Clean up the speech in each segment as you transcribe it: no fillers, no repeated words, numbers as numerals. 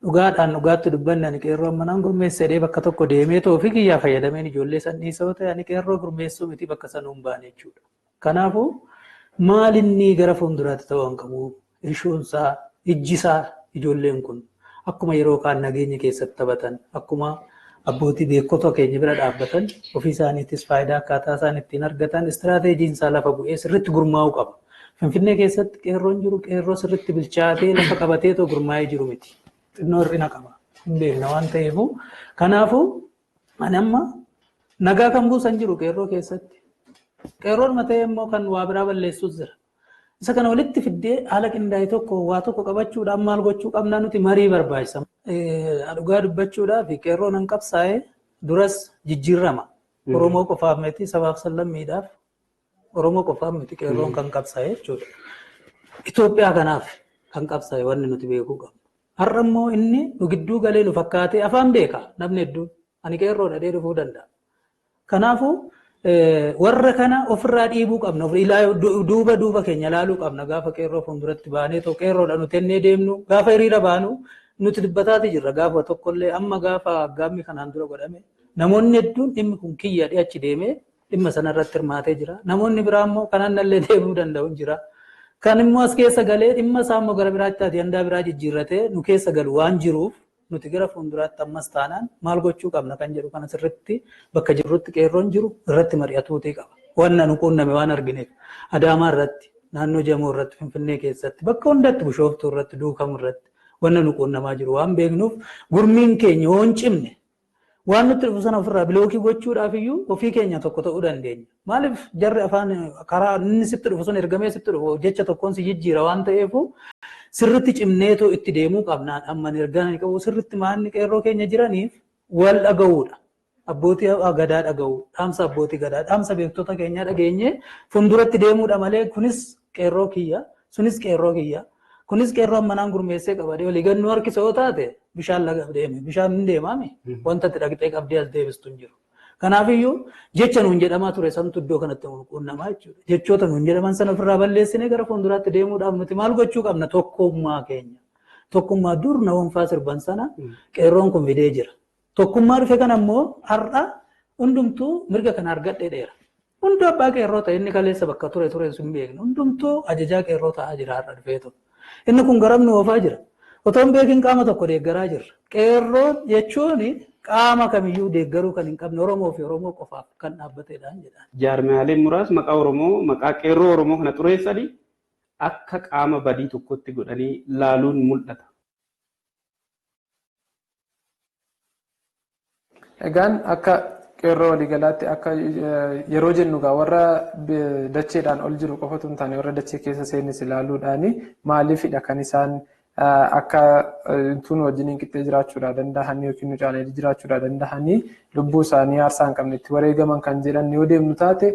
dhugaadhaan dhugaatti dubbanne ani qeerroon manaan gurmeessedhee bakka tokko deemee toofi kiyyaa fayyadameen ijoollee sanniisoo ta'e ani qeerroo gurmeessuu miti bakka sanuu hin baane jechuudha. Kanaafuu maal inni gara fuulduraatti ta'uu hin qabu ishuunsaa ijjisaa ijoolleen kun akkuma yeroo kaan nageenya keessatti taphatan akkuma abbootii beekota keenya bira dhaabbatan ofii isaaniitis faayidaa akkaataa isaan ittiin argatan istiraateejiin isaa lafa bu'ee sirriitti gurmaa'uu qaba. Finfinnee keessatti qeerroon jiru qeerroo sirriitti bilchaatee lafa qabatee too gurmaa'ee jiru miti. Xinnoo hir'ina qaba. Hin beekna waan ta'eefu. Kanaafuu ani amma nagaa kan buusan jiru qeerroo keessatti. Qeerroon matee immoo kan waa biraa balleessuus jira. Isa kana walitti fiddee haala qindaa'e tokko waa tokko qabachuudhaan maal gochuu qabnaa nuti marii barbaachisa. Dhugaa dubbachuudhaaf qeerroon hin qabsaa'ee duras jijjiirama. Oromoo qofaaf miti sabaaf sallammiidhaaf Oromoo qofaaf miti qeerroon kan qabsaa'e jechuudha. Itoophiyaa kanaaf kan qabsaa'e wanni nuti beekuu qabna. Har'a immoo inni nu gidduu galee nu fakkaatee afaan beeka namni hedduun ani qeerroo dhadhee dhufuu danda'a. Kanaafuu warra kana ofirraa dhiibuu qabna. Duuba keenya ilaaluu qabna. Gaafa qeerroo fuulduratti baanee too qeerroodha nuti ennee deemnu gaafa hiriira baanu nuti dubbataati jirra. Gaafa tokkollee amma gaafa aggaammi kanaan dura godhame namoonni hedduun dhimmi kun kiyya achi deemee dhimma sanarratti hirmaatee jira. Namoonni biraa immoo kanaan nallee deemuu danda'u jira. Kan immoo as keessa galee dhimma isaa immoo gara biraatti taate handaa biraa jijjiirratee nu keessa galu waan jiruuf nuti gara fuulduraatti ammas taanaan maal gochuu qabna kan jedhu kana sirriitti bakka jirrutti qeerroon jiru irratti mari'atuutii qaba. Wanna nu quunname waan argineef Adaamaa irratti, naannoo Jamoo irratti, Finfinnee keessatti, bakka hundatti Bishooftuu irratti, Duukamu irratti wanna nu quunnamaa jiru waan beeknuuf gurmiin keenya yoo hin cimne waan nutti dhufu sana ofirraa bilookii gochuudhaaf iyyuu ofii keenya tokko ta'uu dandeenya. Maaliif jarri afaan karaa inni sitti dhufu sun ergamee sitti dhufu jecha tokkoon si jijjiira waan ta'eefu sirriitti cimneetoo itti deemuu qabnaan amma ergaan qabu sirriitti maanni qeerroo keenya jiraniif wal dhaga'uudha. Abbootii gadaa dhaga'uu, dhaamsa abbootii gadaa, dhaamsa beektota keenyaa dhageenye fuulduratti deemuudha malee kunis qeerroo kiyya, sunis qeerroo kiyya, kunis qeerroon manaan gurmeessee qabadee walii gannuu harkisa yoo taate bishaan laga deeme, bishaan hin deemaami wanta itti dhaqxee qabdee as deebistu hin jiru. Kanaafiyyuu jecha nuun jedhamaa ture santu iddoo kanatti quunnamaa jechuudha. Jechoota nuun jedhaman sana ofirraa balleessinee gara fuulduraatti deemuudhaaf nuti maal gochuu qabna tokkummaa keenya. Tokkummaa dur na wanfaa sirban sana qeerroon kun fidee jira. Tokkummaa dhufe kana immoo har'a hundumtuu mirga kana argadhee dheera. Hunduu abbaa qeerroo ta'e inni kaleessa bakka ture sun beekna. Hundumtuu ajajaa qeerroo ta'aa jira har'a dhufeetu. Inni kun garam nu oofaa jira. Otoo hin beekin qaama tokko deeggaraa jirra. Qeerroon jechuun qaama kamiyyuu deeggaruu kan hin qabne Oromoo fi Oromoo qofaaf kan dhaabbatedha jedha. Jaarmiyaaleen muraasni maqaa Oromoo maqaa qeerroo Oromoo kana xureessanii akka qaama badii tokkotti godhanii laaluun mul'ata. Egaan akka qeerroo waliigalaatti akka yeroo jennu gaa warra dacheedhaan ol jiru qofatu hin taane warra dachee keessa seenes ilaaluudhaani maaliifidha kan isaan akka tun wajjin qixxee jiraachuudhaa danda'anii yookiin nu caalee jiraachuudhaa danda'anii lubbuu isaanii aarsaa hin qabne itti wareegaman kan jedhan yoo deemnu taate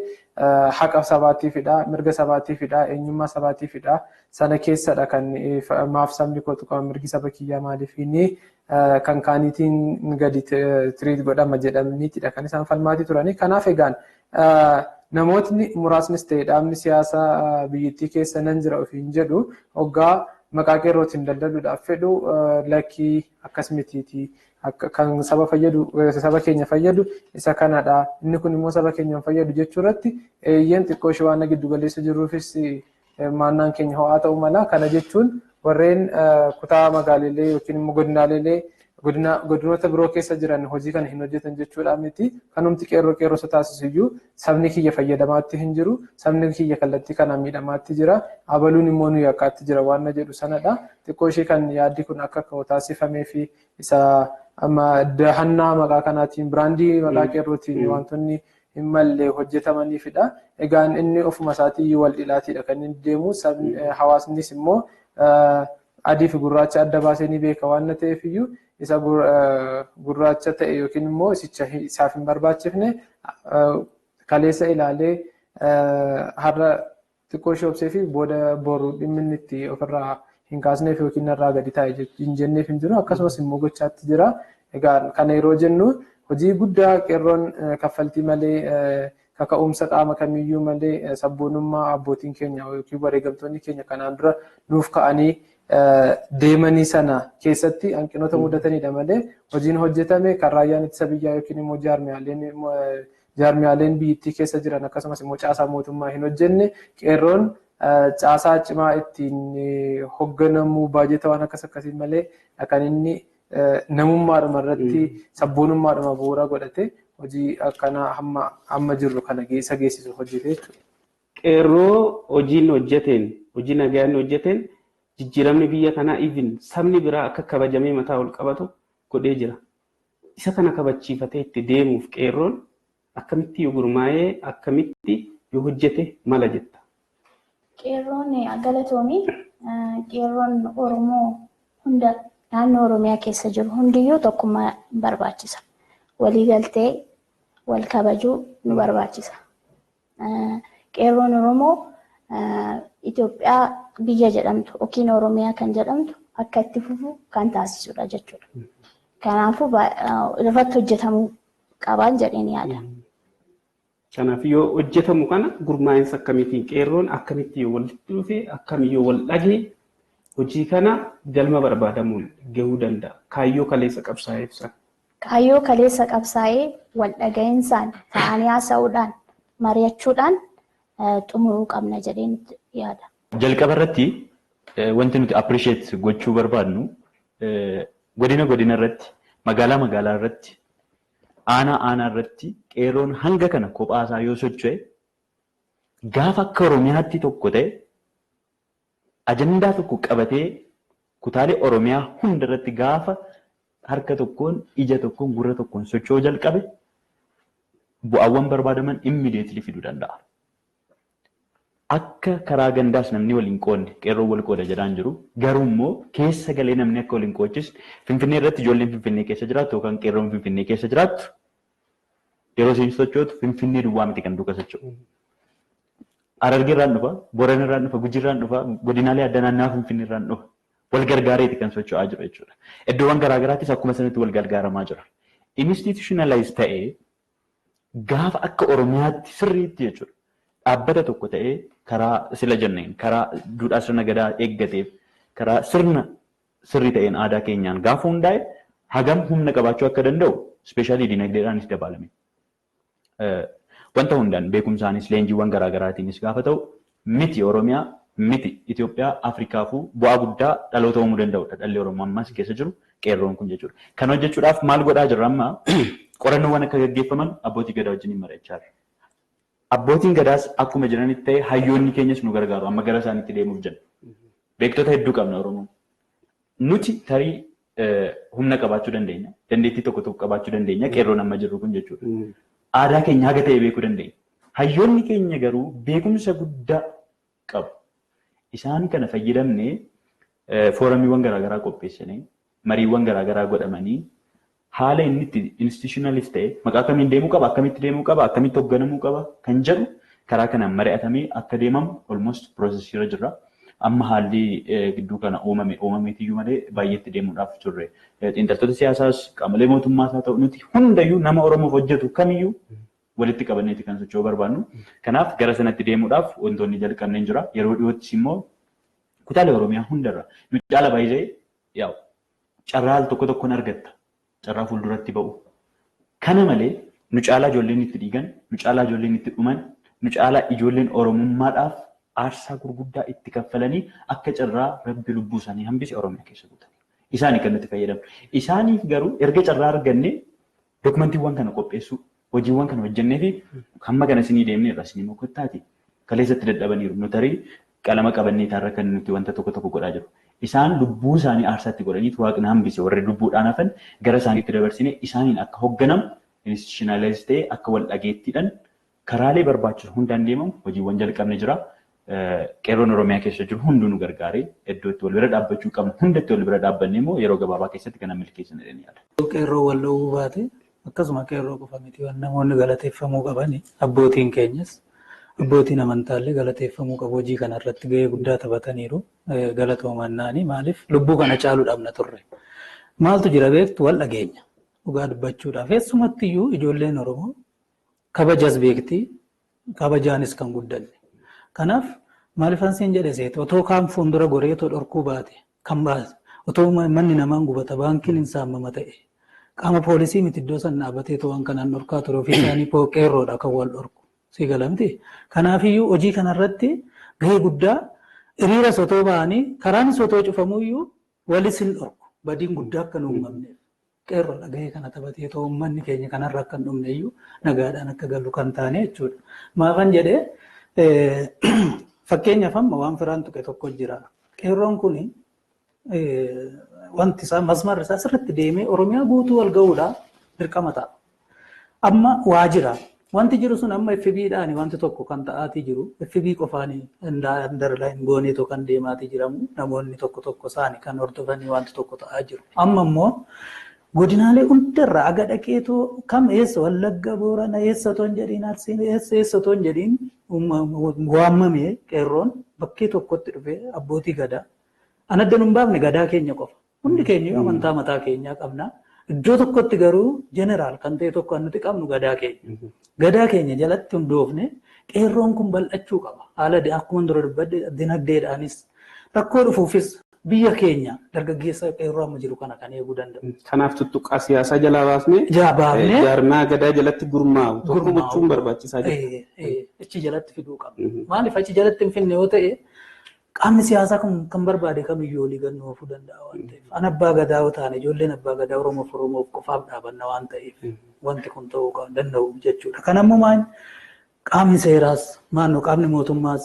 haqa sabaatiifidha, mirga sabaatiifidha, eenyummaa sabaatiifidha. Sana keessadha kan maaf sabni koo tuqama mirgi saba kiyyaa maaliifini kan kaaniitiin gadi tiriit godhama jedhamniitidha kan isaan falmaatii turani. Kanaaf egaan namootni muraasnis ta'e dhaabni siyaasaa biyyattii keessa nan jira ofiin jedhu hoggaa maqaa qeerrootiin daldaluudhaaf fedhu lakkii akkas mitiiti kan saba fayyadu saba keenya fayyadu isa kanadha. Inni kun immoo saba keenya fayyadu jechuu irratti eeyyeen xiqqoo ishee waan giddu galeessa jirruufis maannaan keenya ho'aa ta'uu mala. Kana jechuun warreen kutaa magaaleelee yookiin immoo godinoota biroo keessa jiran hojii kana hin hojjetan jechuudha miti. Kanumti qeerroo taasisuyyuu sabni kiyya fayyadamaatti hin jiru, sabni kiyya kallattii kana miidhamaatti jira, abaluun immoo nu yakkaatti jira waan jedhu sanadha. Xiqqoo ishee kan yaaddi kun akka ka'u taasifamee fi isa amma dahannaa maqaa kanaatiin biraandii maqaa qeerrootiin wantoonni hin malle hojjetamaniifidha. Egaan inni ofuma isaatii wal dhilaatiidha kan inni deemu. Hawaasnis immoo adii fi gurraacha adda baasee ni beeka waan ta'eefiyyuu isa gurraacha ta'e yookiin immoo isicha isaaf hin barbaachifne kaleessa ilaalee har'a xiqqoo ishee obsee fi booda boru dhimmi itti ofirraa hin kaasneef yookiin irraa gadi taa'e hin jenneef hin jiru. Akkasumas immoo gochaatti jira. Egaa kana yeroo jennu hojii guddaa qeerroon kaffaltii malee kaka'umsa qaama kamiyyuu malee sabboonummaa abbootiin keenya yookiin wareegamtoonni keenya kanaan dura nuuf ka'anii deemanii sana keessatti hanqinoota mudatanidha malee hojiin hojjetame kan raayyaan ittisa biyyaa yookiin immoo jaarmiyaaleen biyyattii keessa jiran akkasumas immoo caasaa mootummaa hin hojjenne qeerroon caasaa cimaa ittiin hoogganamuu baajeta waan akkasiin malee kan inni namummaadhuma irratti sabboonummaadhuma bu'uura godhate hojii akkanaa hamma jirru kana keessa geessisu hojjete jechuudha. Qeerroo hojiin hojjeteen hojii nagayaan hojjeteen jijjiiramni biyya kanaa even sabni biraa akka kabajamee mataa ol qabatu godhee jira. Isa kana kabachiifatee itti deemuuf qeerroon akkamitti yoo gurmaa'ee akkamitti yoo hojjete mala jetta. Qeerroon galatoomii qeerroon Oromoo hunda naannoo Oromiyaa keessa jiru hundiyyuu tokkummaa barbaachisa. Waliigaltee wal kabajuu nu barbaachisa. Qeerroon Oromoo Itoophiyaa biyya jedhamtu yookiin Oromiyaa kan jedhamtu akka itti fufu kan taasisudha jechuudha. Kanaafuu irratti hojjetamuu qabaan jedheen yaada. Kanaaf yoo hojjetamu kana gurmaa'insa akkamitiin qeerroon akkamitti yoo walitti dhufee akkamitti yoo wal dhagee hojii kana galma barbaadamuun gahuu danda'a. Kaayyoo kaleessa qabsaa'ee ibsa. Kaayyoo kaleessa qabsaa'ee wal dhaga'insaan ta'anii haasa'uudhaan mari'achuudhaan xumuruu qabna jedheen yaada. Jalqaba irratti wanti nuti appreciate gochuu barbaadnu godina irratti magaalaa irratti aanaa irratti qeerroon hanga kana kophaasaa yoo socho'e gaafa akka Oromiyaatti tokko ta'e ajandaa tokko qabatee kutaalee Oromiyaa hunda irratti gaafa harka tokkoon ija tokkoon gurra tokkoon socho'uu jalqabe bu'aawwan barbaadaman immediately fiduu danda'a. Akka karaa gandaas namni waliin qoodne qeerroon wal qooda jedhaan jiru garuu immoo keessa galee namni akka waliin qoodne Finfinnee irratti ijoolleen Finfinnee keessa jiraattu yookaan qeerroon Finfinnee keessa jiraattu yeroo isin sochootu Finfinnee duwwaa miti kan duuka socho'u. Harargee irraan dhufa, Boorana irraan dhufa, Gujii irraan dhufa, godinaalee adda naannaa Finfinnee irraan dhufa. Wal gargaareeti kan socho'aa jiru jechuudha. Iddoowwan garaagaraattis akkuma sanatti wal gargaaramaa jira. Institutionalize ta'ee gaafa akka Oromiyaatti sirriitti jechuudha. Dhaabbata tokko ta'ee karaa sila jenneen karaa duudhaa sirna gadaa eeggateef karaa sirna sirrii ta'een aadaa keenyaan gaafa hundaa'e hagam humna qabaachuu akka danda'u ispeeshaalii diinagdeedhaanis dabalame. Wanta hundaan beekumsaanis leenjiiwwan garaagaraatiinis gaafa ta'u miti Oromiyaa miti Itoophiyaa Afrikaafuu bu'aa guddaa dhaloota uumuu danda'udha. Dhalli Oromoo ammas keessa jiru qeerroon kun jechuudha. Kan hojjechuudhaaf maal godhaa jirra amma qorannoowwan akka gaggeeffaman abbootii gadaa wajjin mari'achaa jirra. Abbootiin gadaas akkuma jiranitti ta'e hayyoonni keenyas nu gargaaru amma gara isaaniitti deemuuf jenna. Beektota hedduu qabna Oromoo. Nuti tarii humna qabaachuu dandeenya. Dandeettii tokko qabaachuu dandeenya. Qeerroon amma jirru kun jechuudha. Aadaa keenya haga ta'e beekuu dandeenya. Hayyoonni keenya garuu beekumsa guddaa qabu. Isaan kana fayyadamnee fooramiiwwan garaagaraa qopheessanii mariiwwan garaagaraa godhamanii haala inni itti institutionalist ta'e maqaa kamiin deemuu qaba, akkamitti deemuu qaba, akkamitti hoogganamuu qaba kan jedhu karaa kanaan mari'atamee akka deemamu almost process irra jirra. Amma haalli gidduu kana uumameetiyyuu malee baay'eetti deemuudhaaf turre. Xiinxaltoota siyaasaas qaamolee mootummaas haa ta'u nuti hundayyuu nama Oromoof hojjetu kamiyyuu walitti qabanneeti kan socho'uu barbaannu. Kanaaf gara sanatti deemuudhaaf wantoonni jalqabneen jira. Yeroo dhiyoottis immoo kutaalee Oromiyaa hundarra nu caala baay'ee yaa'u carraa al tokko tokkoon argatta. Carraa fuulduratti ba'u. Kana malee nu caalaa ijoolleen itti dhiigan, nu caalaa ijoolleen itti dhuman, nu caalaa ijoolleen Oromummaadhaaf aarsaa gurguddaa itti kaffalanii akka carraa rabbi lubbuu isaanii hambise Oromiyaa keessa guutan. Isaanii kan nuti fayyadamnu. Isaaniif garuu erga carraa arganne dokumantiiwwan kana qopheessuu, hojiiwwan kana hojjennee fi hamma kana isinii deemnee irraa isinii mokottaati. Kaleessatti dadhabaniiru. Nu tarii qalama qabannee taarra kan nuti wanta tokko godhaa jiru. Isaan lubbuu isaanii aarsaatti godhaniitu waaqni hambise warri lubbuudhaan hafan gara isaaniitti dabarsine isaaniin akka hoogganamu institutionalize ta'ee akka wal dhageettiidhaan karaalee barbaachisu hundaan deemamu hojiiwwan jalqabne jira. Qeerroon Oromiyaa keessa jiru hunduu nu gargaaree iddoo itti wal bira dhaabbachuu qabnu hundatti wal bira dhaabbanne immoo yeroo gabaabaa keessatti kan milkeessan jedhanii yaada. Qeerroo wal dhowwuu baate akkasuma qeerroo qofa miti waan namoonni galateeffamuu qabani abbootiin keenyas abbootiin amantaallee galateeffamuu qabu hojii kana irratti gahee guddaa taphataniiru galatoomannaani maaliif lubbuu kana caaluu dhabna turre. Maaltu jira beektu wal dhageenya dhugaa dubbachuudhaaf keessumatti iyyuu ijoolleen Oromoo kabajas beekti kabajaanis kan guddanne. Kanaaf maaliif ansiin jedhe seete otoo kaan fuuldura goreetoo dhorkuu baate kan baase. Otoo manni namaan gubata baankiin hin saamama ta'e. Qaama poolisii miti iddoo san dhaabatee waan kanaan dhorkaa ture ofii isaanii qeerroodha kan wal dhorku. Si galamti. Kanaafiyyuu hojii kanarratti gahee guddaa hiriira sotoo ba'anii karaan sotoo cufamuyyuu walis hin dhorku. Badiin guddaa akka hin uumamneef. Qeerroodha gahee kana taphatee too uummanni keenya kanarra akka hin dhumneyyuu nagaadhaan akka galu kan taane jechuudha. Maafan jedhee fakkeenyaaf amma waan firaan tuqe tokko jira. Qeerroon kuni wanti isaa masmarri isaa sirriitti deemee Oromiyaa guutuu wal ga'uudhaan dirqama ta'a. Amma waa jira. Wanti jiru sun amma FB'dhaan wanti tokko kan ta'aatii jiru. FB qofaanii underline gooneetoo kan deemaatii jiramu. Namoonni tokko isaanii kan hordofanii wanti tokko ta'aa jiru. Amma immoo godinaalee hundarraa aga dhaqeetoo kam eessa Wallagga Boorana eessa otoo hin jedhiin Arsiin eessa otoo hin jedhiin waamamee Qeerroon bakkee tokkotti dhufee abbootii gadaa. An adda nun baafne gadaa keenya qofa. Hundi keenya amantaa mataa keenyaa qabna. Iddoo tokkotti garuu jeneraal kan ta'e tokko nuti qabnu gadaa keenya. Gadaa keenya jalatti hundoofne Qeerroon kun bal'achuu qaba. Haala akkuma dura dubbadde dinagdeedhaanis rakkoo dhufuufis biyya keenya dargaggeessa Qeerroo amma jiru kana kan eeguu danda'u. Kanaaf tuttuqqaa siyaasaa jalaa baasnee jaarmaa gadaa jalatti gurmaa'u tokko gochuun barbaachisaa jira. Achi jalatti fiduu qabna. Maaliif achi jalatti hin finne yoo ta'e qaamni siyaasaa kan barbaade kamiyyuu olii gannoo ofuu danda'a waan ta'eef. An abbaa gadaa yoo taane ijoolleen abbaa gadaa Oromoof qofaaf dhaabanna waan ta'eef wanti kun ta'uu danda'u jechuudha. Kan ammoo qaamni seeraas maannoo qaamni mootummaas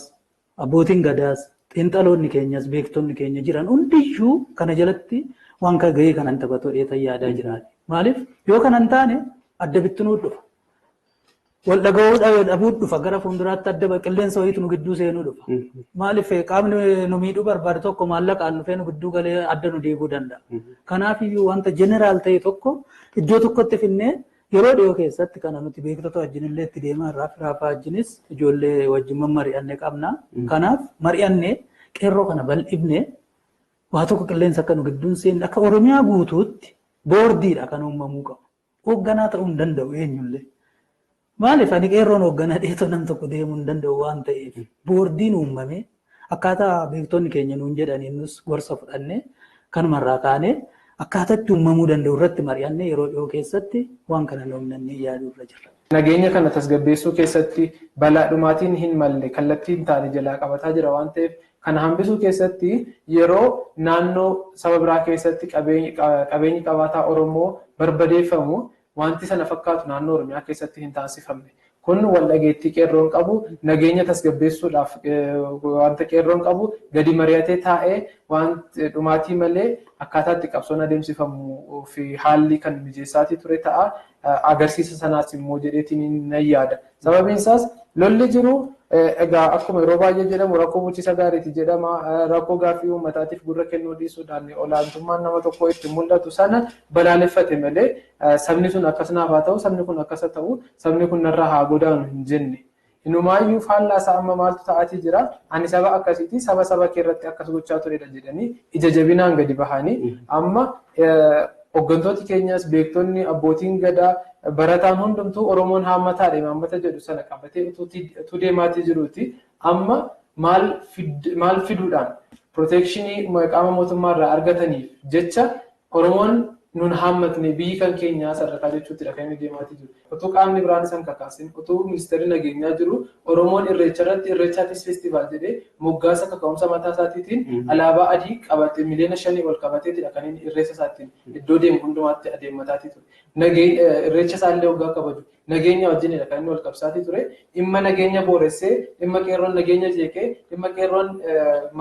abbootiin gadaas xiinxaloonni keenyas beektonni keenya jiran hundiyyuu kana jalatti waan gahee kanan taphatu dheetan yaadaa jiraani. Maaliif yoo kanan taane adda bittinuu dhufa. Wal dhaga'uu dhabuu dhufa gara fuulduraatti adda qilleensa wayiitu nu gidduu seenuu dhufa. Maaliif qaamni nu miidhuu barbaade tokko maallaqaan dhufee nu gidduu galee adda nu diiguu danda'a. Kanaafiyyuu wanta jeneraal ta'e tokko iddoo tokkotti finnee yeroo dhiyoo keessatti kana nuti beektota wajjin illee itti deemaa raafaa wajjinis ijoollee wajjin mari'annee qabna. Kanaaf mari'annee Qeerroo kana bal'ifnee waa tokko qilleensa akka nu gidduun seenne akka Oromiyaa guutuutti boordiidha kan uumamuu qabu. Hoogganaa ta'uu hin danda'u eenyullee. Maaliif ani Qeerroon hoogganaa dheetoo nam tokko deemuu hin danda'u waan ta'eef boordiin uumamee akkaataa beektonni keenya nuun jedhanii nus gorsa fudhannee kanumarraa kaanee akkaataa itti uumamuu danda'u irratti mari'annee yeroo dhiyoo keessatti waan kana noomnannee yaaduu irra jirra. Nageenya kana tasgabbeessuu keessatti balaadhumaatiin hin malle kallattiin taane jalaa qabataa jira waan ta'eef kana hambisuu keessatti yeroo naannoo saba biraa keessatti qabeenyi qabaataa Oromoo barbadeeffamu wanti sana fakkaatu naannoo Oromiyaa keessatti hin taasifamne. Kun wal dhageettii Qeerroon qabu nageenya tasgabbeessuudhaaf wanta Qeerroon qabu gadi mari'atee taa'ee wanti dhumaatii malee akkaataa itti qabsoon adeemsifamuu fi haalli kan mijeessaatii ture ta'a agarsiisa sanaas immoo jedheetiin nan yaada. Sababiin isaas lolli jiru egaa akkuma yeroo baay'ee jedhamu rakkoo bulchiinsa gaariiti jedhama. Rakkoo gaaffii uummataatiif gurra kennuu dhiisuudhaan olaantummaan nama tokko itti mul'atu sana balaaleffate malee sabni sun akkas naaf haa ta'u sabni kun akkas haa ta'u sabni kun narraa haa godaanu hin jenne. Inumaayyuu faallaa isaa amma maaltu ta'aatii jira ani saba akkasiiti saba kee irratti akkas gochaa turedha jedhanii ija jabinaan gadi bahanii amma hooggantooti keenyas beektonni abbootiin gadaa barataan hundumtuu Oromoon haammataa deemamata jedhu sana qabatee utuu deemaatii jiruuti amma maal fiduudhaan protekshinii qaama mootummaa irraa argataniif jecha Oromoon nun haammatne biyyi kan keenyaa sadarkaa jechuutti kan inni deemaatii jiru. Utuu qaamni biraan isaan kakaasin utuu ministeerri nageenyaa jiru Oromoon irreechaatis feestivaal jedhee moggaasa kaka'umsa mataa isaatiitiin alaabaa adii qabatee miliyoona 5 ol qabateetidha kan inni irreessa isaatiin iddoo deemu hundumaatti adeemataatii ture. Irreecha isaallee waggaa kabaju nageenya wajjinidha kan inni wal qabsaatii ture. Dhimma nageenya booressee dhimma Qeerroon nageenya jeeqee dhimma Qeerroon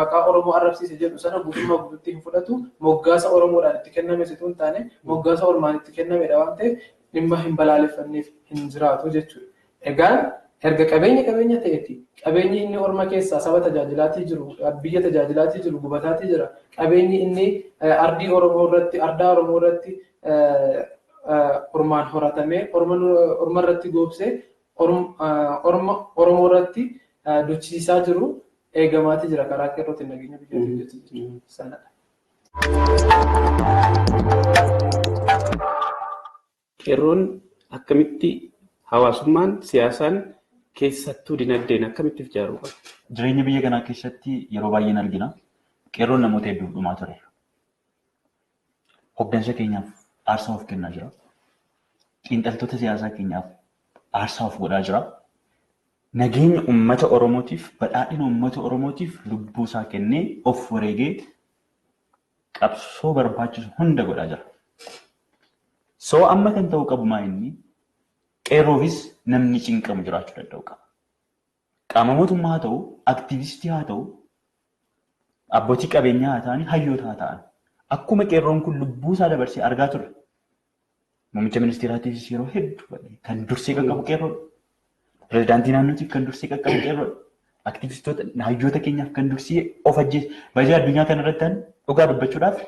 maqaa Oromoo arrabsiise jedhu sana guutummaa guutuutti hin fudhatu moggaasa Oromoodhaan itti kenname situu hin taane moggaasa Oromaan itti kennamedha waan ta'eef dhimma hin balaaleffanneef hin jiraatu jechuudha. Egaan erga qabeenya ta'eeti qabeenyi inni Orma keessaa saba tajaajilaatii jiru biyya tajaajilaatii jiru gubataatii jira qabeenyi inni ardii Oromoo irratti Ormaan horatamee Orma irratti goobsee Oromoo irratti duchisiisaa jiru eegamaatii jira karaa Qeerrootiin nageenya biyyaatiin jechuudha sanadha. Qeerroon akkamitti hawaasummaan siyaasaan keessattuu dinagdeen akkamitti ijaaruu qaba? Jireenya biyya kanaa keessatti yeroo baay'een argina. Qeerroon namoota hedduu dhumaa ture. Hoggansa keenyaaf aarsaa of kennaa jira. Xiinxaltoota siyaasaa keenyaaf aarsaa of godhaa jira. Nageenya uummata Oromootiif, badhaadhina uummata Oromootiif lubbuu isaa kennee of wareegee qabsoo barbaachisu hunda godhaa jira. Soo amma kan ta'uu qabu maa inni qeerroofis namni cinqamu jiraachuu danda'u qaba. Qaama mootummaa haa ta'u, aktiivistii haa ta'u, abbootii qabeenyaa haa ta'an, hayyoota haa ta'an. Akkuma qeerroon kun lubbuu isaa dabarsee argaa ture. Muummicha ministeeraatiifis yeroo hedduu kan dursee qaqqabu qeerroodha. Pireezidaantii naannootiif kan dursee qaqqabu qeerroodha. Aktiivistoota hayyoota keenyaaf kan dursee of ajjeese. Baay'ee addunyaa kanarratti dhugaa dubbachuudhaaf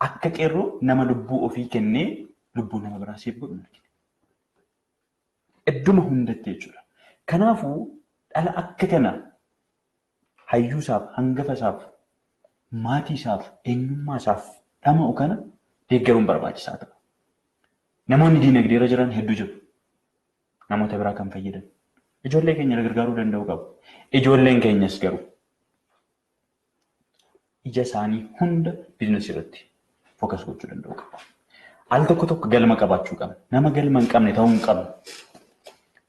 akka qeerroo nama lubbuu ofii kennee lubbuu nama biraa siif godhu argina. Idduma hundatti jechuudha. Kanaafuu dhala akka kana hayyuusaaf, hangafasaaf, maatiisaaf, eenyummaasaaf dhama'u kana deeggaruun barbaachisaa ta'a. Namoonni diinagdee irra jiran hedduu jiru. Namoota biraa kan fayyadan. Ijoollee keenya gargaaruu danda'u qabu. Ijoolleen keenyas garuu ija isaanii hunda biizinasii irratti fookas gochuu danda'u qabu. Al tokko tokko galma qabaachuu qabna. Nama galma hin qabne ta'uu hin qabnu.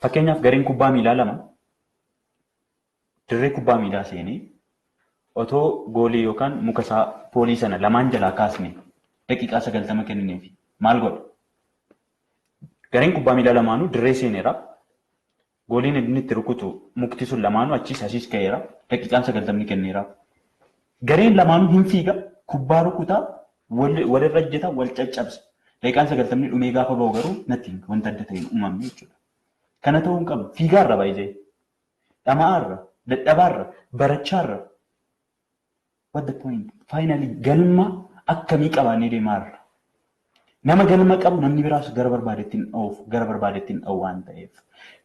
Fakkeenyaaf gareen kubbaa miilaa lama dirree kubbaa miilaa seenee otoo goolii yookaan muka isaa poolii sana lamaan jalaa kaasne daqiiqaa 90 kennineef maal godha? Gareen kubbaa miilaa lamaanuu dirree seeneera. Gooliin inni itti rukutu mukti sun lamaanuu achiis asiis ka'eera. Daqiiqaan 90 kenneera. Gareen lamaanuu hin fiiga kubbaa rukutaa walirra ejjeta wal caccabsa. Daqiiqaan 90 dhumee gaafa ba'u garuu natti wanta adda ta'e uumamne jechuudha. Kana ta'uu hin qabu. Fiigaarra baay'ee dhama'aarra, dadhabaarra, barachaarra. What the point? Finally galma akkamii qabaannee deemaarra. Nama galma qabu namni biraas gara barbaadeettiin oofu, gara barbaadeettiin dha'u waan ta'eef.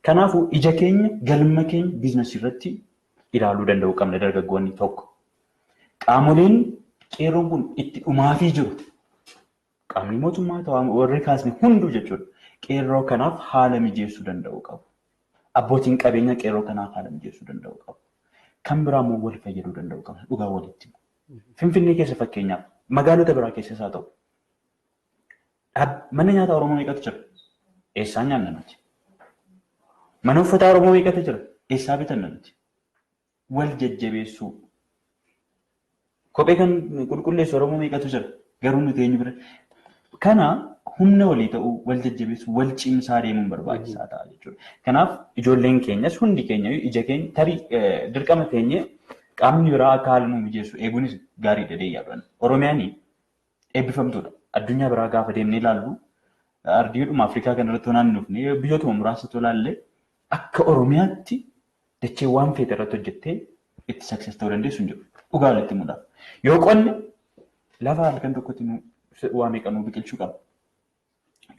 Kanaafuu ija keenya galma keenya biizinasii irratti ilaaluu danda'uu qabna dargaggoonni tokko. Qaamoleen qeerroon kun itti dhumaafii jiru. Qaamni mootummaa ta'an warri kaasne hunduu jechuudha. Qeerroo kanaaf haala mijeessuu danda'uu qabu. Abbootiin qabeenya qeerroo kanaaf haala mijeessuu danda'uu qabu. Kan biraa immoo wal fayyaduu danda'uu qabu. Dhugaa walitti. Finfinnee keessa fakkeenyaaf magaalota biraa keessas haa ta'u. Mana nyaataa Oromoo meeqatu jira? Eessaa nyaanna nuti? Mana uffataa Oromoo meeqatu jira? Eessaa bitanna nuti? Wal jajjabeessuu. Kophee kan qulqulleessu Oromoo meeqatu jira? Garuu nuti eenyu bira? Kana humna walii ta'uu, wal jajjabeessuu, wal cimsaa deemuun barbaachisaa ta'a jechuudha. Kanaaf ijoolleen keenyas hundi keenya ija keenya tarii dirqama teenyee qaamni biraa akka haala nu mijeessu eeguunis gaariidha deeyyaadhaan. Oromiyaan eebbifamtuudha. Addunyaa biraa gaafa deemnee ilaallu ardiidhuma Afrikaa kanarratti naannofnee biyyootuma muraasa tolaallee akka Oromiyaatti dachee waan feete irratti hojjettee itti success ta'uu dandeessu hin jiru. Dhugaa walitti himuudhaaf. Yoo qonne lafa halkan tokkotti waa meeqanuu biqilchuu qaba.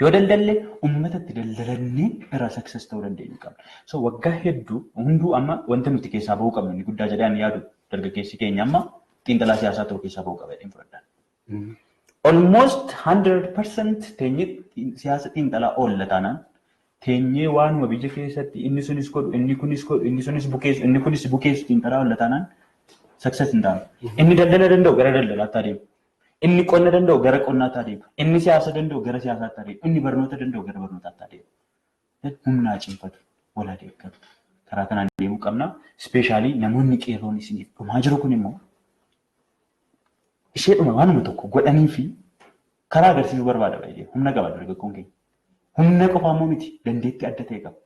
Yoo daldalle uummatatti daldalannee irraa success ta'uu dandeenyu qabna. So waggaa hedduu hunduu amma wanta nuti keessaa bahuu qabnu inni guddaa jedhanii yaadu dargaggeessi keenya amma xiinxalaa siyaasaa ta'uu keessaa bahuu qaba jedheen fudhadhaan. Almost 100% teenyee siyaasa xiinxalaa oolla taanaan teenyee waanuma biyya keessatti inni sunis godhu, inni kunis godhu, inni sunis bukeessu, inni kunis bukeessu xiinxalaa oolla taanaan success hin taanu. Inni daldala danda'u gara daldalaatti adeemu. Inni qonna danda'u gara qonnaatti adeemu. Inni siyaasa danda'u gara siyaasaatti adeemu. Inni barnoota danda'u gara barnootaatti adeemu. Humnaa cimfatu, wal adeeggatu. Karaa kanaan deemuu qabna. Ispeeshaalii namoonni qeerroon isiniif dhumaa jiru kun immoo isheedhuma waanuma tokko godhanii fi karaa agarsiisuu barbaada baay'ee. Humna qaba dargaggoon keenya. Humna qofaa immoo miti dandeettii adda ta'e qaba.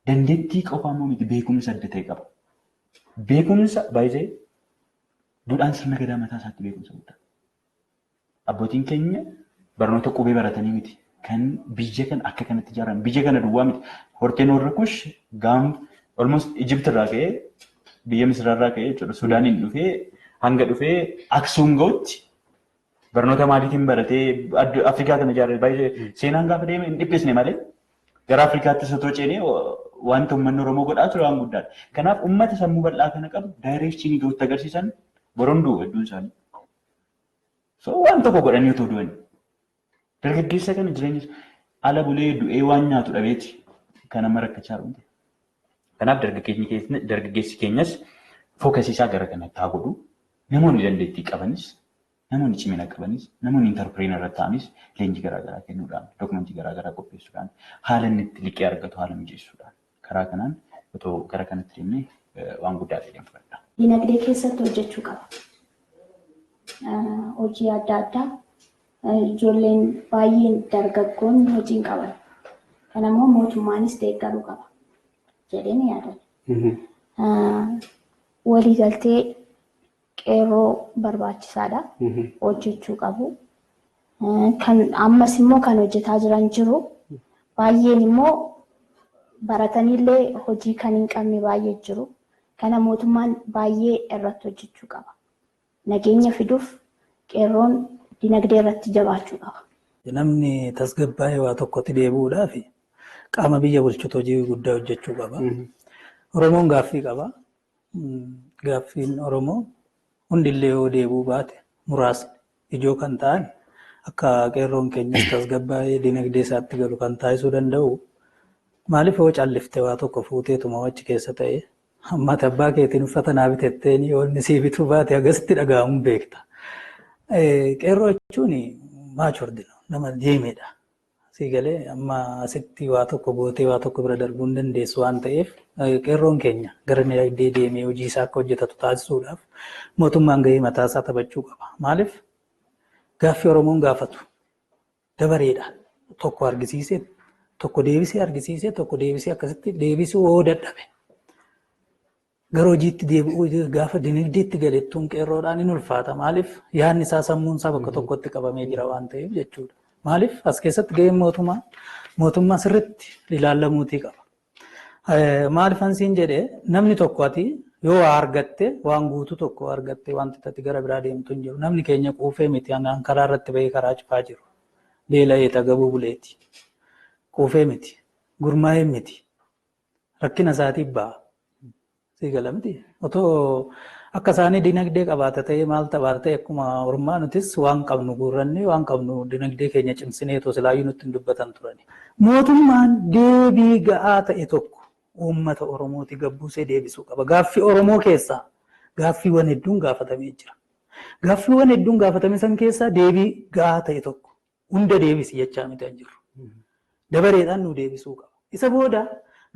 Dandeettii qofaa immoo miti beekumsa adda ta'e qaba. Beekumsa baay'ee duudhaan sirna gadaa mataa isaatti beekumsa guddaa. Abbootiin keenya barnoota qubee baratanii miti. Kan biyya kana akka kanatti ijaaran biyya kana duwwaa miti. Horteen warra kush almost Egypt irraa ka'ee biyya Misraa irraa ka'ee jechuudha. Sudaaniin dhufee hanga dhufee Aksuum ga'utti barnoota maaliitiin baratee Afrikaa kana ijaaree baay'ee seenaan gaafa deeme hin dhiphisne malee gara Afrikaatti sotoo ceenee wanta uummanni Oromoo godhaa ture waan guddaadha. Kanaaf uummata sammuu bal'aa kana qabu daayireekshiniin iddootti agarsiisan boronduu hedduun isaanii. So waan tokko godhanii otoo du'an. Dargaggeessa kana jireenya ala bulee du'ee waan nyaatu dhabeeti kan amma rakkachaa jiru. Kanaaf dargaggeessi keenyas fookasiisaa gara kanatti haa godhu. Namoonni dandeettii qabanis namoonni cimina qabanis, namoonni interpireenar ta'anis leenjii garaagaraa kennuudhaan, dookumentii garaagaraa qopheessuudhaan, haala inni itti liqii argatu haala mijeessuudhaan karaa kanaan otoo gara kanatti deemnee waan guddaa ta'een fudhadha. Diinagdee keessatti hojjechuu qaba. Hojii adda addaa ijoolleen baay'een dargaggoonni hojii hin qaban. Kanammoo mootummaanis deeggaruu qaba jedheen yaadan. Waliigaltee qeerroo barbaachisaadha. Hojjechuu qabu. Kan ammas immoo kan hojjetaa jiran jiru. Baay'een immoo barataniillee hojii kan hin qabne baay'ee jiru. Kana mootummaan baay'ee irratti hojjechuu qaba. Nageenya fiduuf qeerroon diinagdee irratti jabaachuu qaba. Namni tasgabbaa'ee waa tokkotti deebi'uudhaaf qaama biyya bulchutu hojii guddaa hojjechuu qaba. Oromoon gaaffii qaba. Gaaffiin Oromoo hundillee yoo deebi'uu baate muraasni ijoo kan ta'an akka qeerroon keenyas tasgabbaa'ee diinagdee isaatti galu kan taasisuu danda'u. Maaliif yoo calliftee waa tokko fuuteetuma wachi keessa ta'e amma abbaa keetiin uffata naa bitetteen yoo inni sii bituu baate agasitti dhaga'amuun beekta. Qeerroo jechuun maachordino nama deemedha. Siigalee amma asitti waa tokko gootee waa tokko bira darbuu hin dandeessu waan ta'eef qeerroon keenya gara diinagdee deemee hojii isaa akka hojjetatu taasisuudhaaf mootummaan gahee mataa isaa taphachuu qaba. Maaliif gaaffii Oromoon gaafatu dabareedha. Tokko argisiisee tokko deebisee argisiisee tokko deebisee akkasitti deebisuu yoo dadhabe. Gara hojiitti deebi'uu gaafa diinagdeetti galettuun qeerroodhaan hin ulfaata. Maaliif yaadni isaa sammuun isaa bakka tokkotti qabamee jira waan ta'eef jechuudha. Maaliif as keessatti gaheen mootummaa sirriitti ilaallamuutii qaba. Maaliif ansiin jedhee namni tokko ati yoo waa argatte waan guutuu tokko argatte wanti ati gara biraa deemtu hin jiru. Namni keenya quufee miti karaa irratti bahee karaa cufaa jiru. Beela'ee tagabuu buleeti. Quufee miti. Gurmaa'ee miti. Rakkina isaatiif ba'a. Siigalamti. Otoo akka isaanii diinagdee qabaata ta'ee maal taphaata ta'e akkuma ormaa nutis waan qabnu guurranne waan qabnu diinagdee keenya cimsinee otoo silaayyuu nutti hin dubbatan turani. Mootummaan deebii ga'aa ta'e tokko uummata Oromooti gabbuusee deebisuu qaba. Gaaffii Oromoo keessaa gaaffiiwwan hedduun gaafatamee jira. Gaaffiiwwan hedduun gaafatame san keessaa deebii ga'aa ta'e tokko hunda deebisi jechaa miti hin jiru. Dabareedhaan nu deebisuu qaba. Isa booda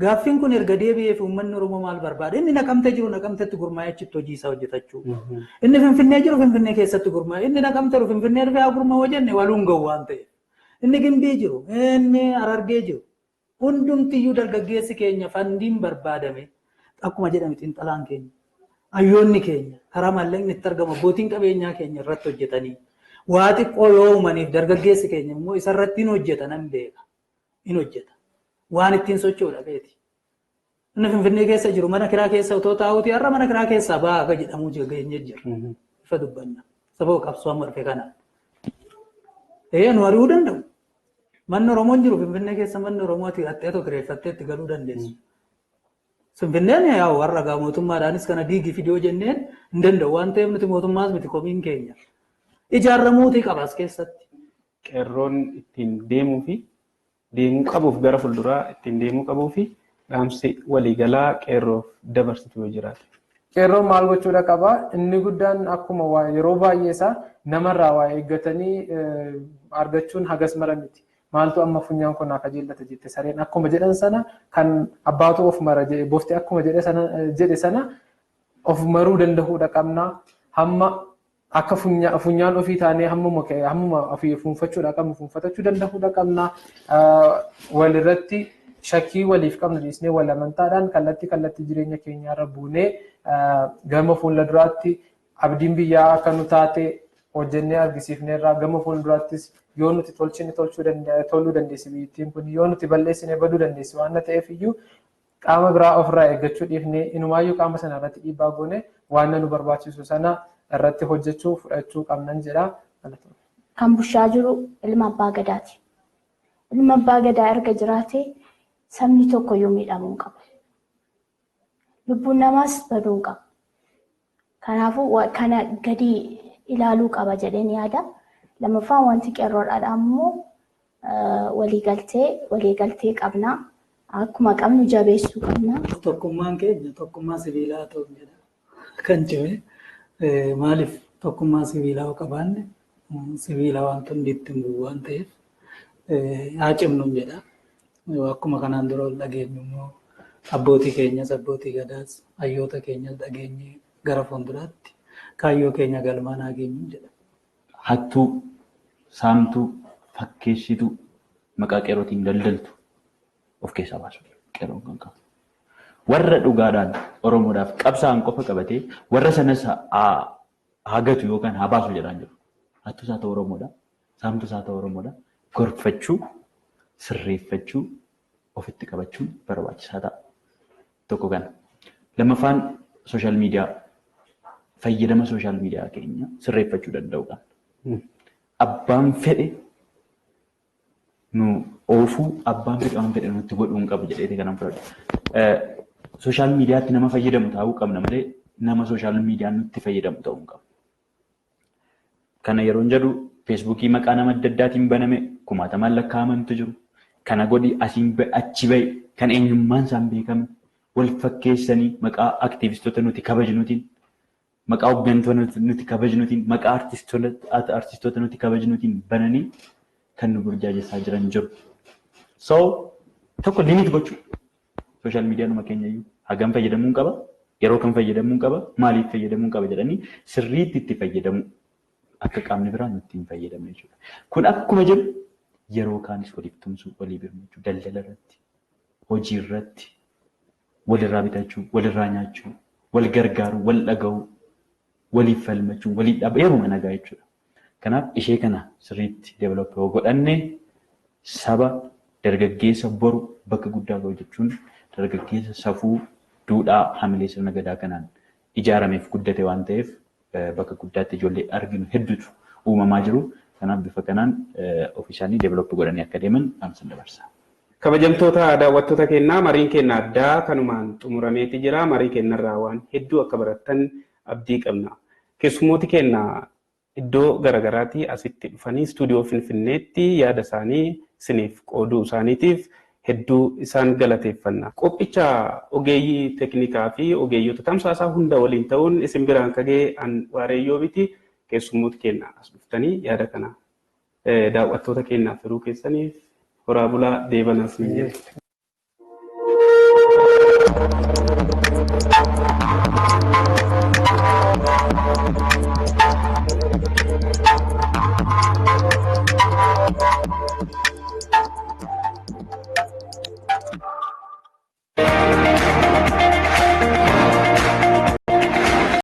gaaffiin kun erga deebi'eef uummanni Oromoo maal barbaada? Inni naqamtee jiru naqamteetti gurmaa'ee achitti hojii isaa hojjetachuu. Inni Finfinnee jiru Finfinnee keessatti gurmaa'ee. Inni naqamtee jiru Finfinnee dhufee haa gurmaa'uu jenne waluun gahu waan ta'eef. Inni Gimbii jiru, inni Harargee jiru. Hundumtiyyuu dargaggeessi keenya fandiin barbaadame akkuma jedhame xiinxalaan keenya. Hayyoonni keenya karaa maallaqni itti argamu abbootiin qabeenyaa keenya irratti hojjetanii waa xiqqoo yoo uumaniif dargaggeessi keenya immoo isarratti hin hojjeta nan beeka. Hin hojjeta. Waan ittiin socho'uudha beeti. Inni Finfinnee keessa jiru mana kiraa keessa otoo taa'uuti har'a mana kiraa keessaa ba'a akka jedhamu geenye jira. Ifa dubbanna. Sababa qabsoo amma dhufe kana. Nu ari'uu danda'u. Manni Oromoon jiru Finfinnee keessa manni Oromooti hattee tokko kireeffattee itti galuu dandeessu. Finfinneen yaa warra gaa mootummaadhaanis kana diigii fidoo jenneen hin danda'u waan ta'eef nuti mootummaas miti komiin keenya. Ijaaramuutii qaba as keessatti. Qeerroon ittiin deemuu fi deemuu qabuuf gara fuulduraa ittiin deemuu qabuu fi dhaamsi waliigalaa qeerroof dabarsitu yoo jiraate. Qeerroon maal gochuudha qaba? Inni guddaan akkuma yeroo baay'ee isaa namarraa waa eeggatanii argachuun hagas mara miti. Maaltu amma funyaan kun akka jeellata jette sareen akkuma jedhan sana kan abbaatu of mara jedhe bofti akkuma jedhe sana of maruu danda'uudha qabna. Hamma akka funyaan ofii taanee hammuma ofii fuunfachuudha qabnu fuunfatachuu danda'uudha qabna. Walirratti shakkii waliif qabnu dhiisnee wal amantaadhaan kallattii jireenya keenyaarra buunee gama fuulduraatti abdiin biyyaa akka nu taate hojjennee argisiifneerraa gama fuulduraattis yoo nuti toluu dandeessi biyyattiin kun yoo nuti balleessine baduu dandeessi waan ta'eef iyyuu qaama biraa ofirraa eeggachuu dhiifnee inumaayyuu qaama sana irratti dhiibbaa goone waan nu barbaachisu sana irratti hojjechuu fudhachuu qabnan jedha. Kan bushaa jiru ilma abbaa gadaati. Ilma abbaa gadaa erga jiraate sabni tokko yoo miidhamuu qaba. Lubbuun namaas baduu qaba. Kanaafuu kana gadi ilaaluu qaba jedheen yaada. Lammaffaan wanti qeerroodhaan ammoo waliigaltee qabna. Akkuma qabnu jabeessuu qabna. Tokkummaan keenya tokkummaa sibiilaa ta'uu jedha. Kan cime maaliif tokkummaa sibiilaa qabaanne sibiila wantoonni ittiin bu'u waan ta'eef haa cimnu jedha. Akkuma kanaan dura ol dhageenyu immoo abbootii keenyas abbootii gadaas hayyoota keenyas dhageenye gara fuulduraatti kaayyoo keenya galmaan haa geenyu jedha. Hattuu, saamtuu, fakkeessituu maqaa qeerrootiin daldaltu of keessaa baasu qeerroon kan qabu. Warra dhugaadhaan Oromoodhaaf qabsaa'an qofa qabatee warra sanas haa gatu yookaan haa baasu jedhaan jiru. Hattuus haa ta'u Oromoodha, saamtuus haa ta'u Oromoodha. Gorfachuu, sirreeffachuu, ofitti qabachuun barbaachisaa ta'a. Tokko kana. Lammaffaan sooshaal miidiyaa fayyadama sooshaal miidiyaa keenya sirreeffachuu danda'uudhaan. Abbaan fedhe nu oofuu, abbaan fedhe waan fedhe nutti godhuu hin qabu jedhee kanan fudhadhu. Sooshaal miidiyaatti nama fayyadamu ta'uu qabna malee nama sooshaal miidiyaan nutti fayyadamu ta'uu hin qabu. Kana yeroo jedhu feesbuukii maqaa nama adda addaatiin baname kumaatamaan lakkaa'amantu jiru. Kana godhi asiin achi bahe kan eenyummaan isaan beekame wal fakkeessanii maqaa aktiivistoota nuti kabajnuutiin maqaa hooggantoota nuti kabajnuutiin maqaa artistoota nuti kabajnuutiin bananii kan nu burjaajessaa jiran jiru. So tokko limit gochuu sooshaal miidiyaa numa keenya iyyuu hagam fayyadamuu qaba, yeroo kam fayyadamuu qaba, maaliif fayyadamuu qaba jedhanii sirriitti itti fayyadamu akka qaamni biraa nutti hin fayyadamne jechuudha. Kun akkuma jiru yeroo kaanis waliif tumsuu, walii birmachuu, daldala irratti, hojii irratti, walirraa bitachuu, walirraa nyaachuu, wal gargaaruu, wal dhaga'uu, waliif falmachuu, waliif dhaabuu yeruma nagaa jechuudha. Kanaaf ishee kana sirriitti deevelopii godhanne saba dargaggeessa boru bakka guddaa ga'u jechuun dargaggeessa safuu duudhaa hamilee sirna gadaa kanaan ijaarameef guddate waan ta'eef bakka guddaatti ijoollee arginu hedduutu uumamaa jiru. Kanaaf bifa kanaan ofiishaanii deevelopii godhanii akka deeman dhaamsan dabarsa. Kabajamtoota daawwattoota keenyaa mariin keenya addaa kanumaan xumurameeti jira. Marii keenyarraa waan hedduu akka barattan abdii qabna. Keessummooti keenya iddoo garagaraatti asitti dhufanii istuudiyoo Finfinneetti yaada isaanii isiniif qooduu isaaniitiif hedduu isaan galateeffanna. Qophicha ogeeyyii teeknikaa fi ogeeyyoota tamsaasaa hunda waliin ta'uun isin biraan kagee Waareeyyoo biti. Keessummooti keenya as dhuftanii yaada kana daawwattoota keenyaaf firuu keessaniif horaa bulaa deebanas ni jedhu.